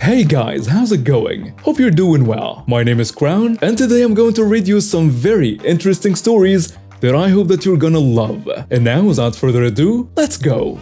Hey guys, how's it going? Hope you're doing well. My name is Crown, and today I'm going to read you some very interesting stories that I hope that you're gonna love. And now, without further ado, let's go!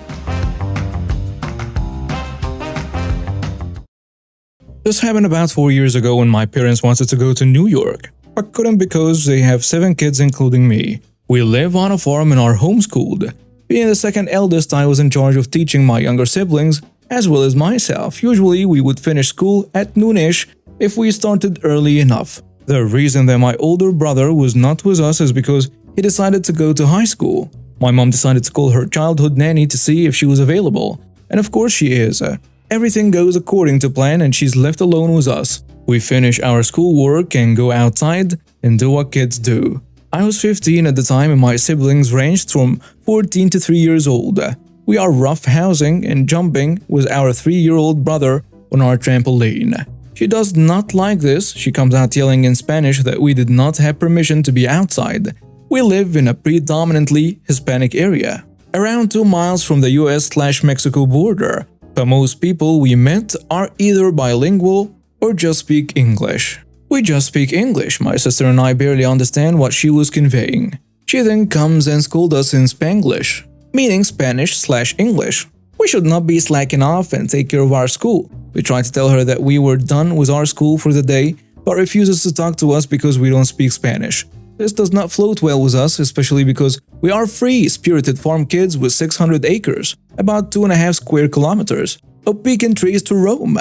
This happened about 4 years ago when my parents wanted to go to New York, but couldn't because they have 7 kids including me. We live on a farm and are homeschooled. Being the second eldest, I was in charge of teaching my younger siblings as well as myself. Usually, we would finish school at noonish if we started early enough. The reason that my older brother was not with us is because he decided to go to high school. My mom decided to call her childhood nanny to see if she was available, and of course she is. Everything goes according to plan and she's left alone with us. We finish our schoolwork and go outside and do what kids do. I was 15 at the time and my siblings ranged from 14 to 3 years old. We are roughhousing and jumping with our 3-year-old brother on our trampoline. She does not like this. She comes out yelling in Spanish that we did not have permission to be outside. We live in a predominantly Hispanic area, around 2 miles from the US/Mexico border. But most people we met are either bilingual or just speak English. We just speak English. My sister and I barely understand what she was conveying. She then comes and scolds us in Spanglish, meaning Spanish/English. We should not be slacking off and take care of our school. We try to tell her that we were done with our school for the day, but refuses to talk to us because we don't speak Spanish. This does not float well with us, especially because we are free-spirited farm kids with 600 acres, about 2.5 square kilometers, of pecan trees to roam.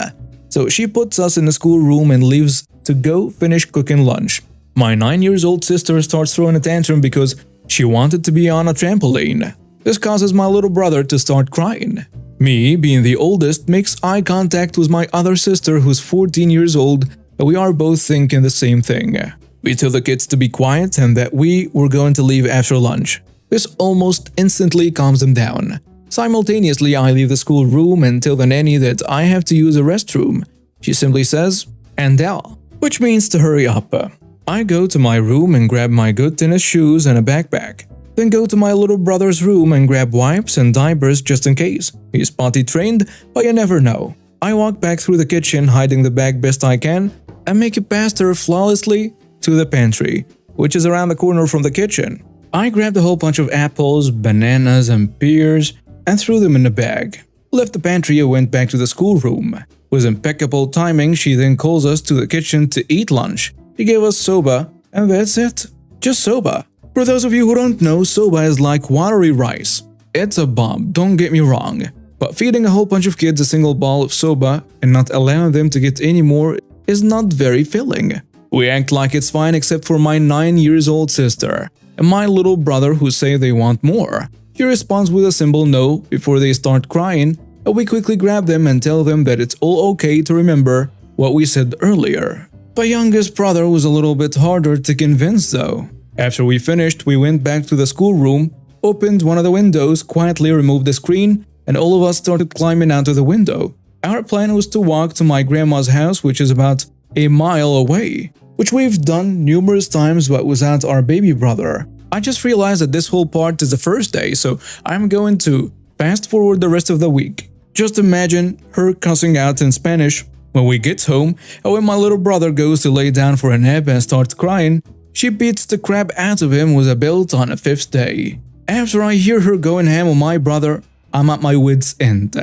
So she puts us in the schoolroom and leaves to go finish cooking lunch. My 9-year-old sister starts throwing a tantrum because she wanted to be on a trampoline. This causes my little brother to start crying. Me, being the oldest, makes eye contact with my other sister who's 14 years old, and we are both thinking the same thing. We tell the kids to be quiet and that we were going to leave after lunch. This almost instantly calms them down. Simultaneously, I leave the schoolroom and tell the nanny that I have to use a restroom. She simply says, "Andale," which means to hurry up. I go to my room and grab my good tennis shoes and a backpack. Then go to my little brother's room and grab wipes and diapers just in case. He's potty trained, but you never know. I walk back through the kitchen, hiding the bag best I can, and make it past her flawlessly to the pantry, which is around the corner from the kitchen. I grabbed a whole bunch of apples, bananas, and pears and threw them in the bag. Left the pantry and went back to the schoolroom. With impeccable timing, she then calls us to the kitchen to eat lunch. She gave us soba, and that's it. Just soba. For those of you who don't know, soba is like watery rice. It's a bomb, don't get me wrong. But feeding a whole bunch of kids a single bowl of soba and not allowing them to get any more is not very filling. We act like it's fine except for my 9-year-old sister and my little brother who say they want more. She responds with a simple no before they start crying, and we quickly grab them and tell them that it's all okay to remember what we said earlier. My youngest brother was a little bit harder to convince though. After we finished, we went back to the schoolroom, opened one of the windows, quietly removed the screen, and all of us started climbing out of the window. Our plan was to walk to my grandma's house, which is about a mile away, which we've done numerous times but without our baby brother. I just realized that this whole part is the first day, so I'm going to fast forward the rest of the week. Just imagine her cussing out in Spanish when we get home, and when my little brother goes to lay down for a nap and starts crying, she beats the crap out of him with a belt on a 5th day. After I hear her going ham on my brother, I'm at my wit's end.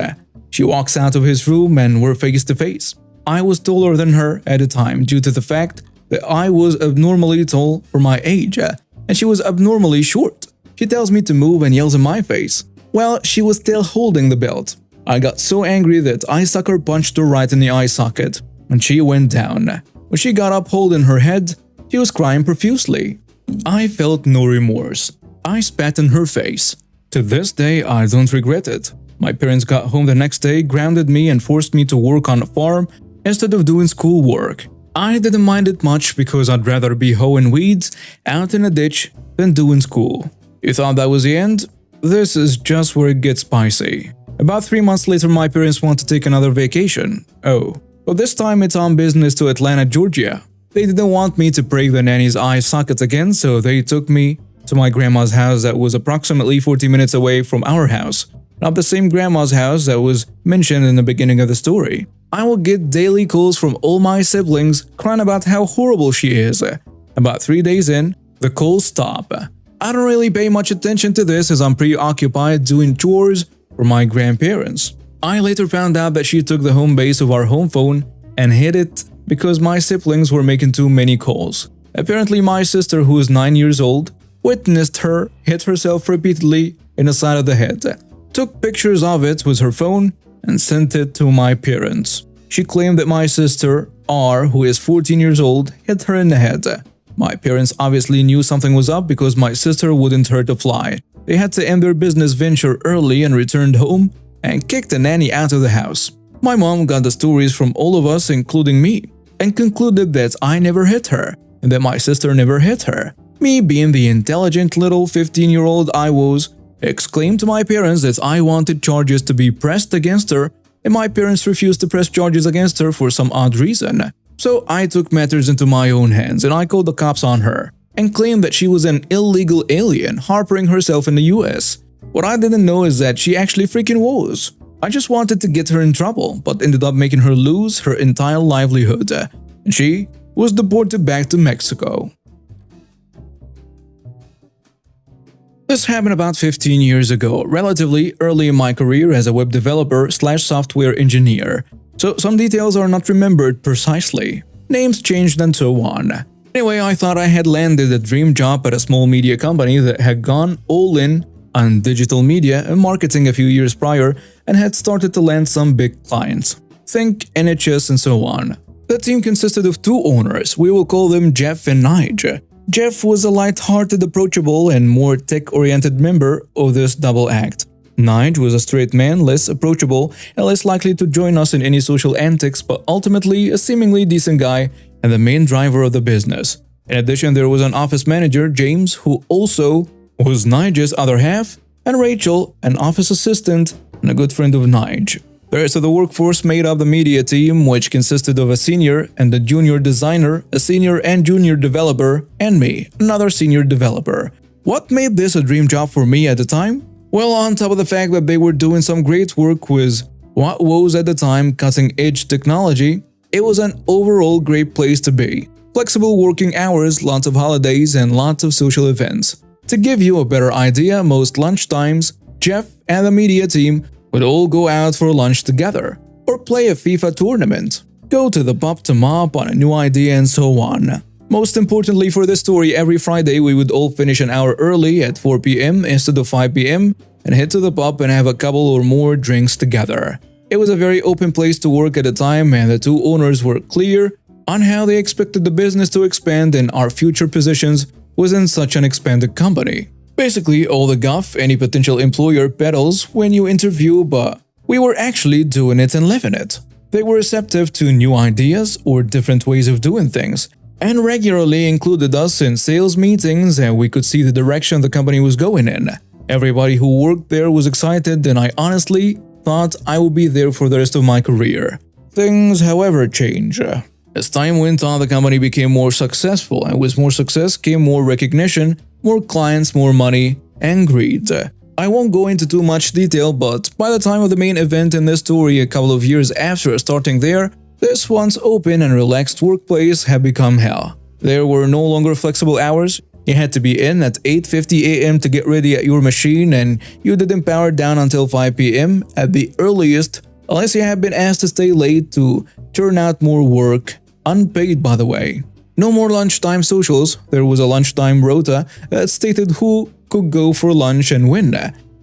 She walks out of his room and we're face to face. I was taller than her at the time due to the fact that I was abnormally tall for my age, and she was abnormally short. She tells me to move and yells in my face. Well, she was still holding the belt. I got so angry that I sucker punched her right in the eye socket, and she went down. When she got up holding her head, she was crying profusely. I felt no remorse. I spat in her face. To this day, I don't regret it. My parents got home the next day, grounded me, and forced me to work on a farm instead of doing schoolwork. I didn't mind it much because I'd rather be hoeing weeds out in a ditch than doing school. You thought that was the end? This is just where it gets spicy. About 3 months later, my parents want to take another vacation. Oh, but this time it's on business to Atlanta, Georgia. They didn't want me to break the nanny's eye socket again, so they took me to my grandma's house that was approximately 40 minutes away from our house. Not the same grandma's house that was mentioned in the beginning of the story. I will get daily calls from all my siblings crying about how horrible she is. About 3 days in, the calls stop. I don't really pay much attention to this as I'm preoccupied doing chores for my grandparents. I later found out that she took the home base of our home phone and hid it because my siblings were making too many calls. Apparently, my sister, who is 9 years old, witnessed her hit herself repeatedly in the side of the head, took pictures of it with her phone, and sent it to my parents. She claimed that my sister, R, who is 14 years old, hit her in the head. My parents obviously knew something was up because my sister wouldn't hurt a fly. They had to end their business venture early and returned home and kicked the nanny out of the house. My mom got the stories from all of us, including me, and concluded that I never hit her and that my sister never hit her. Me, being the intelligent little 15-year-old I was, exclaimed to my parents that I wanted charges to be pressed against her, and my parents refused to press charges against her for some odd reason. So I took matters into my own hands and I called the cops on her and claimed that she was an illegal alien harboring herself in the US. What I didn't know is that she actually freaking was. I just wanted to get her in trouble, but ended up making her lose her entire livelihood, and she was deported back to Mexico. This happened about 15 years ago, relatively early in my career as a web developer/software engineer, so some details are not remembered precisely. Names changed and so on. Anyway, I thought I had landed a dream job at a small media company that had gone all in on digital media and marketing a few years prior and had started to land some big clients. Think NHS and so on. The team consisted of 2 owners, we will call them Jeff and Nige. Jeff was a light-hearted, approachable, and more tech-oriented member of this double act. Nige was a straight man, less approachable, and less likely to join us in any social antics, but ultimately a seemingly decent guy and the main driver of the business. In addition, there was an office manager, James, who also was Nige's other half, and Rachel, an office assistant and a good friend of Nige. The rest of the workforce made up the media team, which consisted of a senior and a junior designer, a senior and junior developer, and me, another senior developer. What made this a dream job for me at the time? Well, on top of the fact that they were doing some great work with what was at the time cutting-edge technology, it was an overall great place to be. Flexible working hours, lots of holidays, and lots of social events. To give you a better idea, most lunchtimes, Jeff and the media team would all go out for lunch together, or play a FIFA tournament, go to the pub to mop on a new idea, and so on. Most importantly for this story, every Friday we would all finish an hour early at 4 p.m. instead of 5 p.m. and head to the pub and have a couple or more drinks together. It was a very open place to work at the time, and the 2 owners were clear on how they expected the business to expand and our future positions within such an expanded company. Basically, all the guff any potential employer peddles when you interview, but we were actually doing it and living it. They were receptive to new ideas or different ways of doing things, and regularly included us in sales meetings, and we could see the direction the company was going in. Everybody who worked there was excited, and I honestly thought I would be there for the rest of my career. Things, however, change. As time went on, the company became more successful, and with more success came more recognition, more clients, more money, and greed. I won't go into too much detail, but by the time of the main event in this story a couple of years after starting there, this once open and relaxed workplace had become hell. There were no longer flexible hours. You had to be in at 8:50 a.m. to get ready at your machine, and you didn't power down until 5 p.m. at the earliest, unless you had been asked to stay late to turn out more work, unpaid by the way. No more lunchtime socials. There was a lunchtime rota that stated who could go for lunch and when,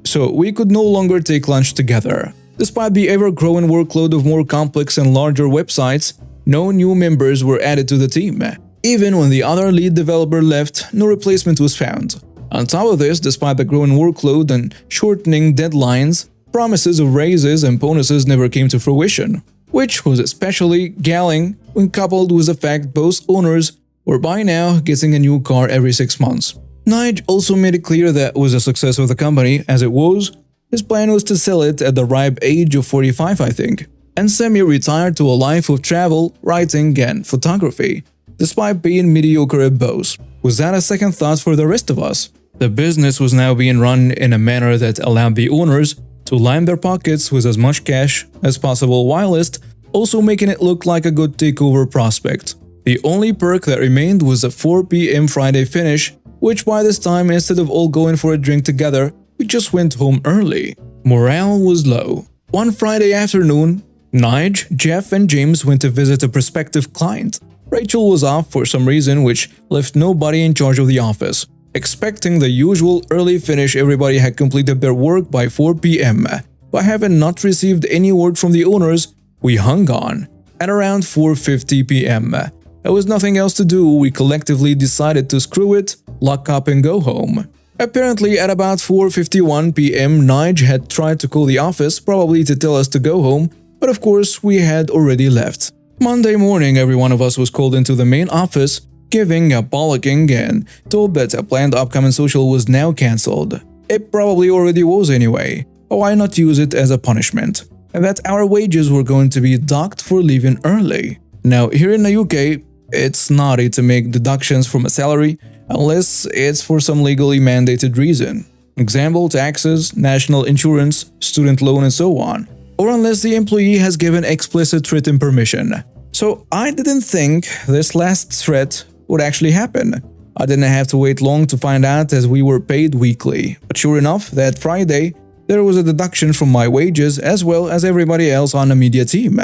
so we could no longer take lunch together. Despite the ever-growing workload of more complex and larger websites, no new members were added to the team. Even when the other lead developer left, no replacement was found. On top of this, despite the growing workload and shortening deadlines, promises of raises and bonuses never came to fruition, which was especially galling when coupled with the fact both owners were by now getting a new car every 6 months. Nige also made it clear that with the success of the company as it was, his plan was to sell it at the ripe age of 45, I think, and semi-retire to a life of travel, writing, and photography, despite being mediocre at both. Was that a second thought for the rest of us? The business was now being run in a manner that allowed the owners to line their pockets with as much cash as possible whilst also making it look like a good takeover prospect. The only perk that remained was a 4 p.m. Friday finish, which by this time, instead of all going for a drink together, we just went home early. Morale was low. One Friday afternoon, Nige, Jeff, and James went to visit a prospective client. Rachel was off for some reason, which left nobody in charge of the office. Expecting the usual early finish, everybody had completed their work by 4 p.m. But having not received any word from the owners, we hung on. At around 4:50 p.m., there was nothing else to do. We collectively decided to screw it, lock up, and go home. Apparently, at about 4:51 p.m., Nige had tried to call the office, probably to tell us to go home, but of course, we had already left. Monday morning, every one of us was called into the main office, giving a bollocking and told that a planned upcoming social was now cancelled. It probably already was anyway, but why not use it as a punishment? And that our wages were going to be docked for leaving early. Now, here in the UK, it's naughty to make deductions from a salary unless it's for some legally mandated reason. Example, taxes, national insurance, student loan, and so on. Or unless the employee has given explicit written permission. So I didn't think this last threat would actually happen. I didn't have to wait long to find out as we were paid weekly. But sure enough, that Friday, there was a deduction from my wages as well as everybody else on the media team.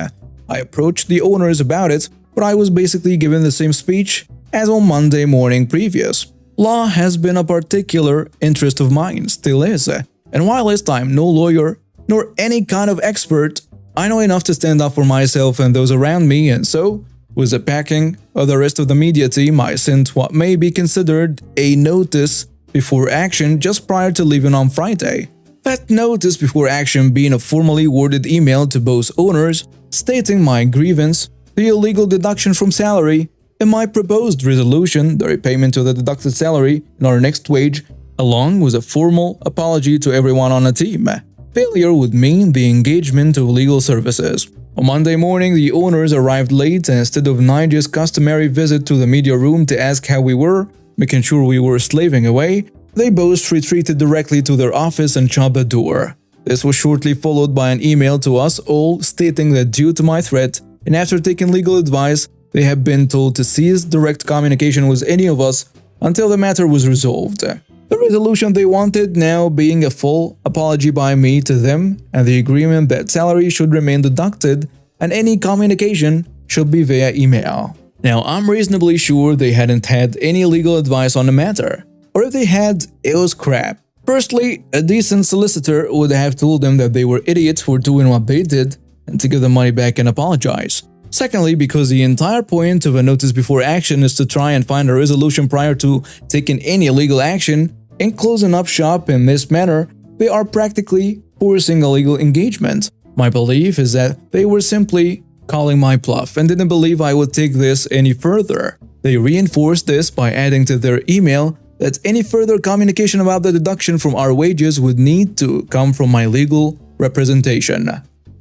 I approached the owners about it, but I was basically given the same speech as on Monday morning previous. Law has been a particular interest of mine, still is. And while I'm no lawyer, nor any kind of expert, I know enough to stand up for myself and those around me, and so, with the backing of the rest of the media team, I sent what may be considered a notice before action just prior to leaving on Friday. That notice before action being a formally worded email to both owners stating my grievance, the illegal deduction from salary, and my proposed resolution, the repayment of the deducted salary and our next wage, along with a formal apology to everyone on the team. Failure would mean the engagement of legal services. On Monday morning, the owners arrived late, and instead of Nigel's customary visit to the media room to ask how we were, making sure we were slaving away, they both retreated directly to their office and shut the door. This was shortly followed by an email to us all stating that due to my threat, and after taking legal advice, they had been told to cease direct communication with any of us until the matter was resolved. The resolution they wanted now being a full apology by me to them and the agreement that salary should remain deducted and any communication should be via email. Now, I'm reasonably sure they hadn't had any legal advice on the matter, or if they had, it was crap. Firstly, a decent solicitor would have told them that they were idiots for doing what they did and to give the money back and apologize. Secondly, because the entire point of a notice before action is to try and find a resolution prior to taking any legal action, in closing up shop in this manner, they are practically forcing a legal engagement. My belief is that they were simply calling my bluff and didn't believe I would take this any further. They reinforced this by adding to their email that any further communication about the deduction from our wages would need to come from my legal representation.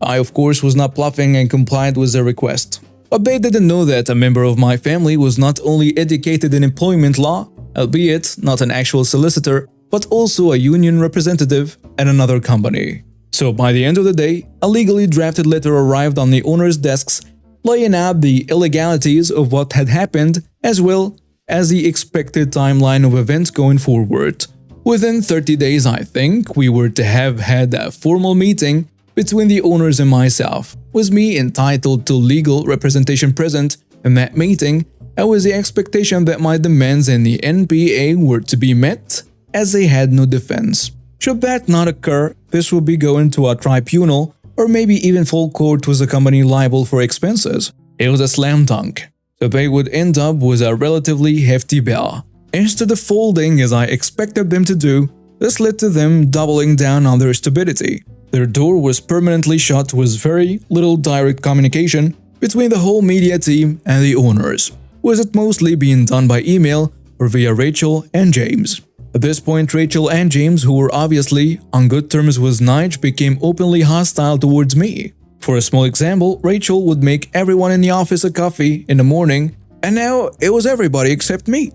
I, of course, was not bluffing and complied with their request. But they didn't know that a member of my family was not only educated in employment law, albeit not an actual solicitor, but also a union representative at another company. So by the end of the day, a legally drafted letter arrived on the owners' desks laying out the illegalities of what had happened as well as the expected timeline of events going forward. Within 30 days, I think, we were to have had a formal meeting between the owners and myself, with me entitled to legal representation present in that meeting, and with the expectation that my demands in the NPA were to be met, as they had no defense. Should that not occur, this would be going to a tribunal, or maybe even full court with the company liable for expenses. It was a slam dunk, so they would end up with a relatively hefty bill. Instead of folding as I expected them to do, this led to them doubling down on their stupidity. Their door was permanently shut with very little direct communication between the whole media team and the owners, with it mostly being done by email or via Rachel and James. At this point, Rachel and James, who were obviously on good terms with Nige, became openly hostile towards me. For a small example, Rachel would make everyone in the office a coffee in the morning, and now it was everybody except me.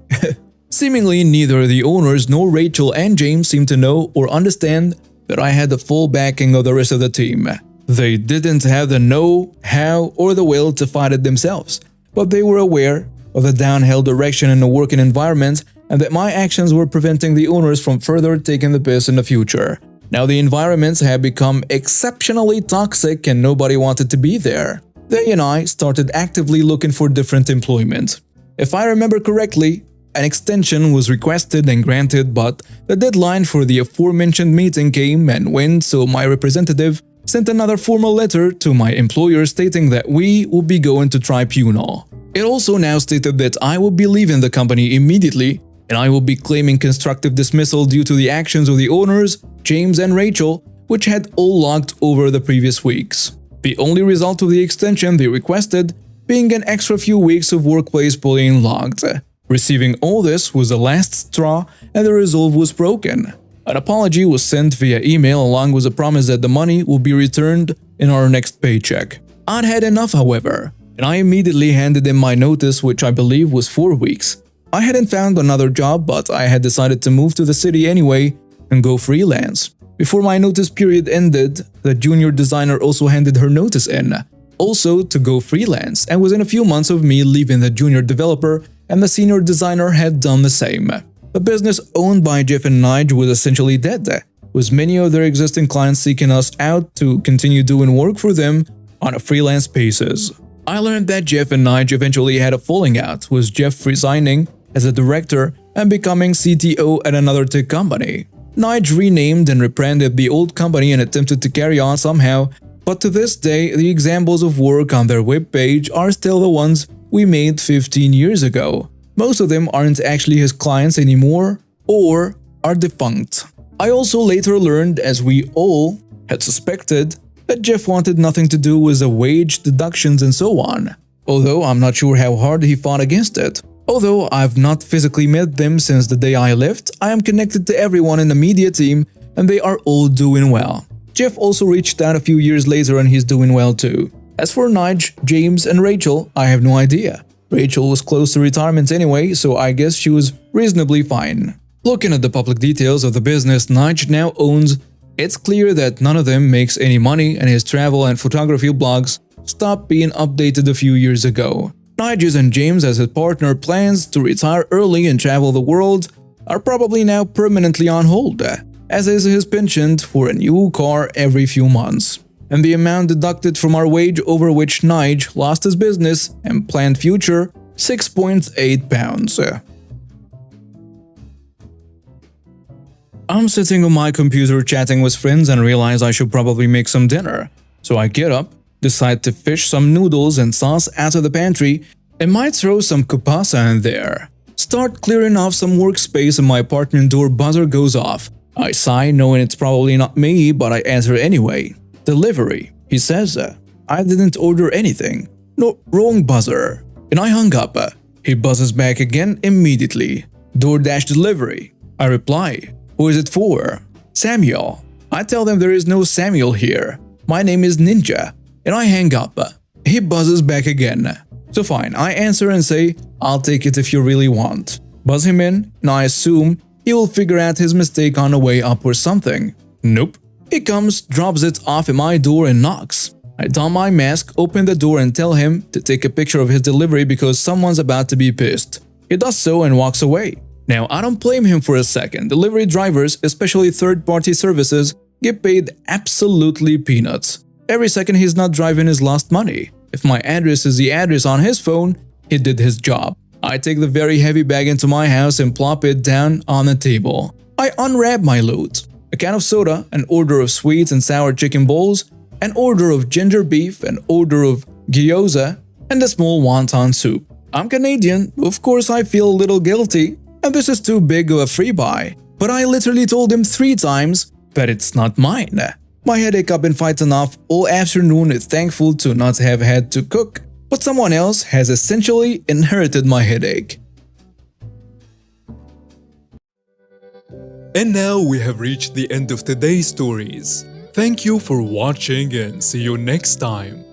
Seemingly, neither the owners nor Rachel and James seemed to know or understand that I had the full backing of the rest of the team. They didn't have the know, how, or the will to fight it themselves, but they were aware of the downhill direction in the working environment and that my actions were preventing the owners from further taking the piss in the future. Now the environments had become exceptionally toxic and nobody wanted to be there. They and I started actively looking for different employment. If I remember correctly, an extension was requested and granted, but the deadline for the aforementioned meeting came and went, so my representative sent another formal letter to my employer stating that we would be going to tribunal. It also now stated that I would be leaving the company immediately and I will be claiming constructive dismissal due to the actions of the owners, James and Rachel, which had all logged over the previous weeks. The only result of the extension they requested being an extra few weeks of workplace bullying logged. Receiving all this was the last straw and the resolve was broken. An apology was sent via email along with a promise that the money will be returned in our next paycheck. I'd had enough, however, and I immediately handed in my notice, which I believe was 4 weeks. I hadn't found another job, but I had decided to move to the city anyway and go freelance. Before my notice period ended, the junior designer also handed her notice in, also to go freelance, and within a few months of me leaving, the junior developer and the senior designer had done the same. The business owned by Jeff and Nige was essentially dead, with many of their existing clients seeking us out to continue doing work for them on a freelance basis. I learned that Jeff and Nige eventually had a falling out, with Jeff resigning as a director and becoming CTO at another tech company. Nige renamed and rebranded the old company and attempted to carry on somehow, but to this day, the examples of work on their webpage are still the ones we made 15 years ago. Most of them aren't actually his clients anymore or are defunct. I also later learned, as we all had suspected, that Jeff wanted nothing to do with the wage deductions and so on, although I'm not sure how hard he fought against it. Although I've not physically met them since the day I left, I am connected to everyone in the media team and they are all doing well. Jeff also reached out a few years later and he's doing well too. As for Nige, James and Rachel, I have no idea. Rachel was close to retirement anyway, so I guess she was reasonably fine. Looking at the public details of the business Nige now owns, it's clear that none of them makes any money and his travel and photography blogs stopped being updated a few years ago. Nige's and James as his partner plans to retire early and travel the world are probably now permanently on hold, as is his penchant for a new car every few months, and the amount deducted from our wage over which Nige lost his business and planned future, £6.8. I'm sitting on my computer chatting with friends and realize I should probably make some dinner, so I get up, decide to fish some noodles and sauce out of the pantry, and might throw some kielbasa in there. Start clearing off some workspace and my apartment door buzzer goes off. I sigh, knowing it's probably not me, but I answer anyway. Delivery, he says. I didn't order anything. No, wrong buzzer. And I hung up. He buzzes back again immediately. DoorDash delivery. I reply, who is it for? Samuel. I tell them there is no Samuel here. My name is Ninja. And I hang up. He buzzes back again. So fine, I answer and say, I'll take it if you really want. Buzz him in, and I assume he will figure out his mistake on the way up or something. Nope. He comes, drops it off at my door and knocks. I don my mask, open the door and tell him to take a picture of his delivery because someone's about to be pissed. He does so and walks away. Now, I don't blame him for a second. Delivery drivers, especially third-party services, get paid absolutely peanuts. Every second he's not driving is lost money. If my address is the address on his phone, he did his job. I take the very heavy bag into my house and plop it down on the table. I unwrap my loot. A can of soda, an order of sweet and sour chicken bowls, an order of ginger beef, an order of gyoza, and a small wonton soup. I'm Canadian, of course I feel a little guilty, and this is too big of a free buy. But I literally told him 3 times that it's not mine. My headache I've been fighting off all afternoon is thankful to not have had to cook, but someone else has essentially inherited my headache. And now we have reached the end of today's stories. Thank you for watching and see you next time.